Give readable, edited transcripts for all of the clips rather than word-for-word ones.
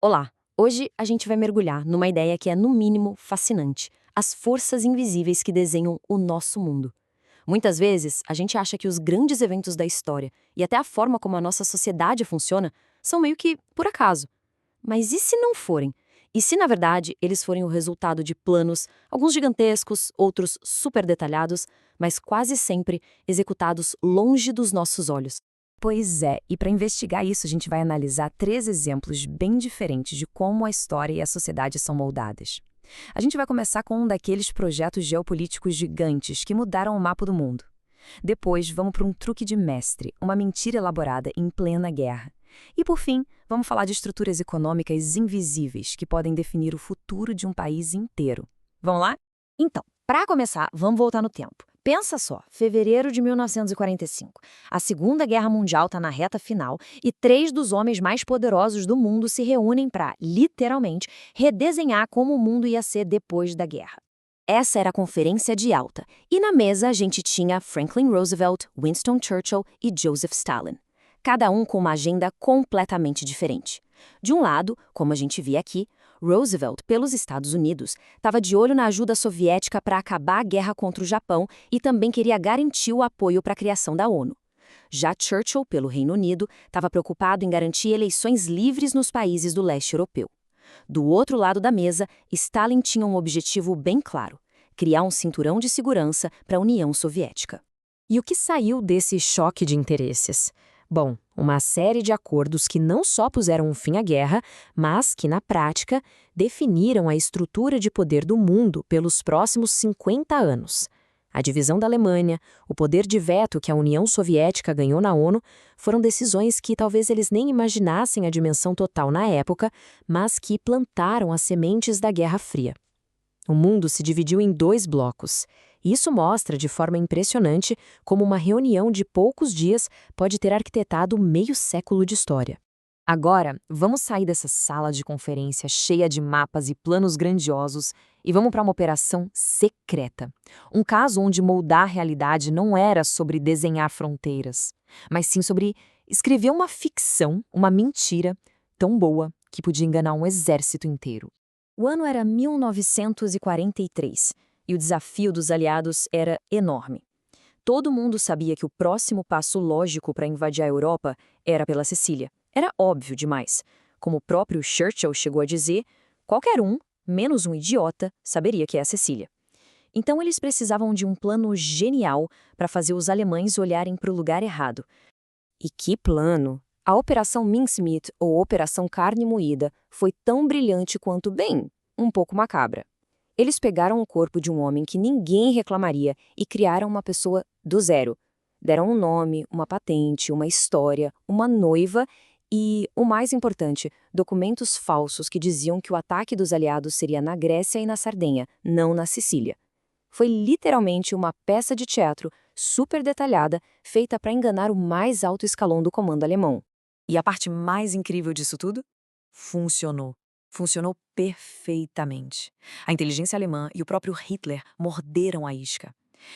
Olá! Hoje a gente vai mergulhar numa ideia que é, no mínimo, fascinante: as forças invisíveis que desenham o nosso mundo. Muitas vezes, a gente acha que os grandes eventos da história e até a forma como a nossa sociedade funciona são meio que por acaso. Mas e se não forem? E se, na verdade, eles forem o resultado de planos, alguns gigantescos, outros super detalhados, mas quase sempre executados longe dos nossos olhos? Pois é, e para investigar isso, a gente vai analisar três exemplos bem diferentes de como a história e a sociedade são moldadas. A gente vai começar com um daqueles projetos geopolíticos gigantes que mudaram o mapa do mundo. Depois, vamos para um truque de mestre, uma mentira elaborada em plena guerra. E, por fim, vamos falar de estruturas econômicas invisíveis que podem definir o futuro de um país inteiro. Vamos lá? Então, para começar, vamos voltar no tempo. Pensa só, fevereiro de 1945. A Segunda Guerra Mundial está na reta final e três dos homens mais poderosos do mundo se reúnem para, literalmente, redesenhar como o mundo ia ser depois da guerra. Essa era a Conferência de Yalta, e na mesa a gente tinha Franklin Roosevelt, Winston Churchill e Joseph Stalin. Cada um com uma agenda completamente diferente. De um lado, como a gente vê aqui, Roosevelt, pelos Estados Unidos, estava de olho na ajuda soviética para acabar a guerra contra o Japão e também queria garantir o apoio para a criação da ONU. Já Churchill, pelo Reino Unido, estava preocupado em garantir eleições livres nos países do leste europeu. Do outro lado da mesa, Stalin tinha um objetivo bem claro: criar um cinturão de segurança para a União Soviética. E o que saiu desse choque de interesses? Bom, uma série de acordos que não só puseram um fim à guerra, mas que, na prática, definiram a estrutura de poder do mundo pelos próximos 50 anos. A divisão da Alemanha, o poder de veto que a União Soviética ganhou na ONU, foram decisões que talvez eles nem imaginassem a dimensão total na época, mas que plantaram as sementes da Guerra Fria. O mundo se dividiu em dois blocos. Isso mostra de forma impressionante como uma reunião de poucos dias pode ter arquitetado meio século de história. Agora, vamos sair dessa sala de conferência cheia de mapas e planos grandiosos e vamos para uma operação secreta. Um caso onde moldar a realidade não era sobre desenhar fronteiras, mas sim sobre escrever uma ficção, uma mentira tão boa que podia enganar um exército inteiro. O ano era 1943 e o desafio dos aliados era enorme. Todo mundo sabia que o próximo passo lógico para invadir a Europa era pela Sicília. Era óbvio demais. Como o próprio Churchill chegou a dizer, qualquer um, menos um idiota, saberia que é a Sicília. Então eles precisavam de um plano genial para fazer os alemães olharem para o lugar errado. E que plano! A Operação Mincemeat, ou Operação Carne Moída, foi tão brilhante quanto, bem, um pouco macabra. Eles pegaram o corpo de um homem que ninguém reclamaria e criaram uma pessoa do zero. Deram um nome, uma patente, uma história, uma noiva e, o mais importante, documentos falsos que diziam que o ataque dos aliados seria na Grécia e na Sardenha, não na Sicília. Foi literalmente uma peça de teatro super detalhada, feita para enganar o mais alto escalão do comando alemão. E a parte mais incrível disso tudo? Funcionou. Funcionou perfeitamente. A inteligência alemã e o próprio Hitler morderam a isca.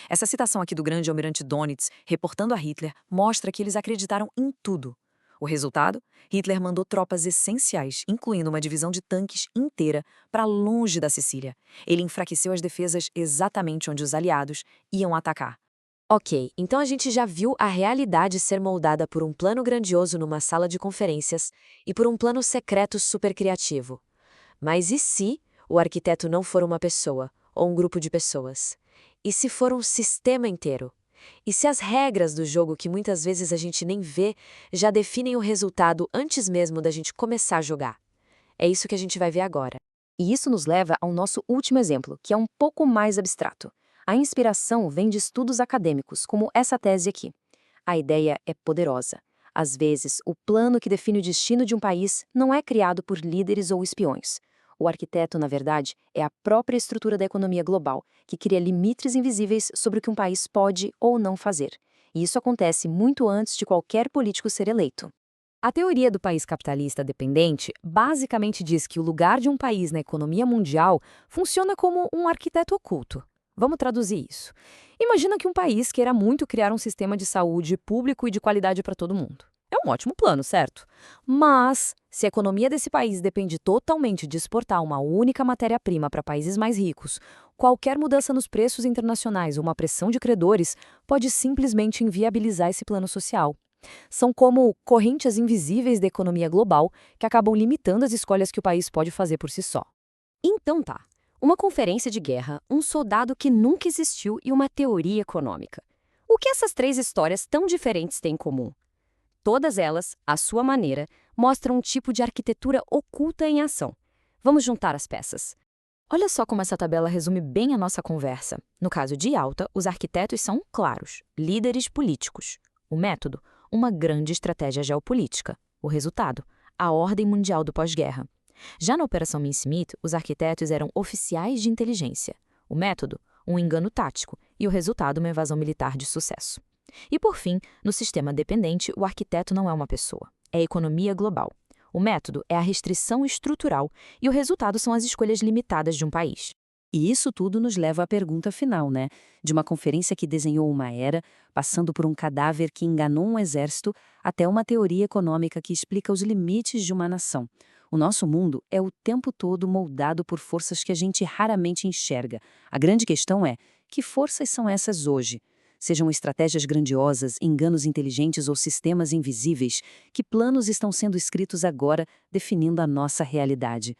Essa citação aqui do grande almirante Dönitz, reportando a Hitler, mostra que eles acreditaram em tudo. O resultado? Hitler mandou tropas essenciais, incluindo uma divisão de tanques inteira, para longe da Sicília. Ele enfraqueceu as defesas exatamente onde os aliados iam atacar. Ok, então a gente já viu a realidade ser moldada por um plano grandioso numa sala de conferências e por um plano secreto super criativo. Mas e se o arquiteto não for uma pessoa ou um grupo de pessoas? E se for um sistema inteiro? E se as regras do jogo, que muitas vezes a gente nem vê, já definem o resultado antes mesmo da gente começar a jogar? É isso que a gente vai ver agora. E isso nos leva ao nosso último exemplo, que é um pouco mais abstrato. A inspiração vem de estudos acadêmicos, como essa tese aqui. A ideia é poderosa. Às vezes, o plano que define o destino de um país não é criado por líderes ou espiões. O arquiteto, na verdade, é a própria estrutura da economia global, que cria limites invisíveis sobre o que um país pode ou não fazer. E isso acontece muito antes de qualquer político ser eleito. A teoria do país capitalista dependente basicamente diz que o lugar de um país na economia mundial funciona como um arquiteto oculto. Vamos traduzir isso. Imagina que um país queira muito criar um sistema de saúde público e de qualidade para todo mundo. É um ótimo plano, certo? Mas, se a economia desse país depende totalmente de exportar uma única matéria-prima para países mais ricos, qualquer mudança nos preços internacionais ou uma pressão de credores pode simplesmente inviabilizar esse plano social. São como correntes invisíveis da economia global que acabam limitando as escolhas que o país pode fazer por si só. Então tá. Uma conferência de guerra, um soldado que nunca existiu e uma teoria econômica. O que essas três histórias tão diferentes têm em comum? Todas elas, à sua maneira, mostram um tipo de arquitetura oculta em ação. Vamos juntar as peças. Olha só como essa tabela resume bem a nossa conversa. No caso de Yalta, os arquitetos são claros, líderes políticos. O método, uma grande estratégia geopolítica. O resultado, a ordem mundial do pós-guerra. Já na Operação Mincemeat, os arquitetos eram oficiais de inteligência. O método, um engano tático, e o resultado, uma invasão militar de sucesso. E por fim, no sistema dependente, o arquiteto não é uma pessoa, é a economia global. O método é a restrição estrutural e o resultado são as escolhas limitadas de um país. E isso tudo nos leva à pergunta final, né? De uma conferência que desenhou uma era, passando por um cadáver que enganou um exército, até uma teoria econômica que explica os limites de uma nação. O nosso mundo é o tempo todo moldado por forças que a gente raramente enxerga. A grande questão é, que forças são essas hoje? Sejam estratégias grandiosas, enganos inteligentes ou sistemas invisíveis, que planos estão sendo escritos agora, definindo a nossa realidade?